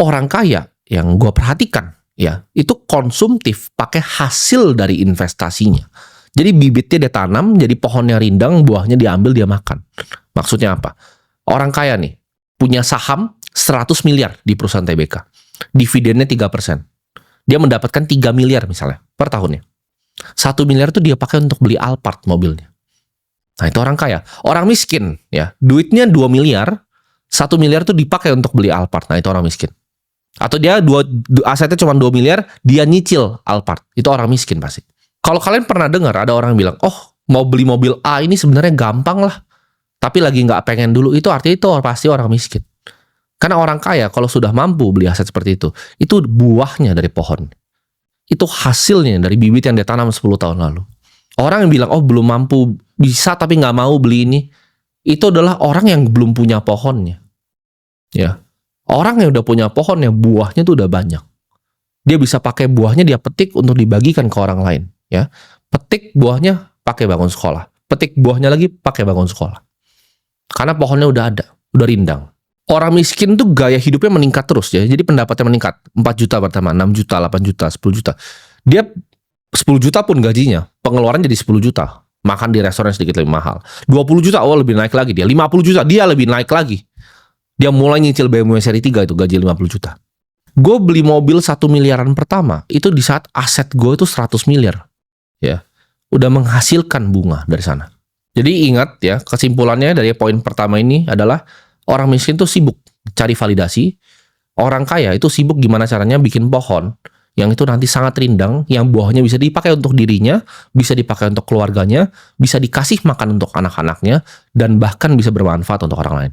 Orang kaya yang gue perhatikan ya, itu konsumtif pakai hasil dari investasinya. Jadi bibitnya dia tanam, jadi pohonnya rindang, buahnya diambil dia makan. Maksudnya apa? Orang kaya nih, punya saham 100 miliar di perusahaan TBK. Dividennya 3%. Dia mendapatkan 3 miliar misalnya per tahunnya. 1 miliar itu dia pakai untuk beli Alphard mobilnya. Nah itu orang kaya. Orang miskin ya, duitnya 2 miliar, 1 miliar itu dipakai untuk beli Alphard. Nah itu orang miskin. Atau dia asetnya cuma 2 miliar, dia nyicil Alphard. Itu orang miskin pasti. Kalau kalian pernah dengar ada orang bilang, oh mau beli mobil A ini sebenarnya gampang lah, tapi lagi nggak pengen dulu, itu artinya itu pasti orang miskin. Karena orang kaya kalau sudah mampu beli aset seperti itu buahnya dari pohon. Itu hasilnya dari bibit yang dia tanam 10 tahun lalu. Orang yang bilang, oh belum mampu, bisa tapi nggak mau beli ini, itu adalah orang yang belum punya pohonnya. Ya. Orang yang udah punya pohonnya, buahnya tuh udah banyak. Dia bisa pakai buahnya, dia petik untuk dibagikan ke orang lain. Ya, petik buahnya pakai bangun sekolah. Petik buahnya lagi pakai bangun sekolah. Karena pohonnya udah ada, udah rindang. Orang miskin tuh gaya hidupnya meningkat terus ya. Jadi pendapatnya meningkat. 4 juta pertama, 6 juta, 8 juta, 10 juta. Dia 10 juta pun gajinya, pengeluaran jadi 10 juta. Makan di restoran sedikit lebih mahal. 20 juta, oh lebih naik lagi dia. 50 juta, dia lebih naik lagi. Dia mulai nyicil BMW seri 3 itu gaji 50 juta. Gue beli mobil 1 miliaran pertama, itu di saat aset gue itu 100 miliar. Ya, udah menghasilkan bunga dari sana. Jadi ingat ya, kesimpulannya dari poin pertama ini adalah orang miskin tuh sibuk cari validasi. Orang kaya itu sibuk gimana caranya bikin pohon yang itu nanti sangat rindang, yang buahnya bisa dipakai untuk dirinya, bisa dipakai untuk keluarganya, bisa dikasih makan untuk anak-anaknya, dan bahkan bisa bermanfaat untuk orang lain.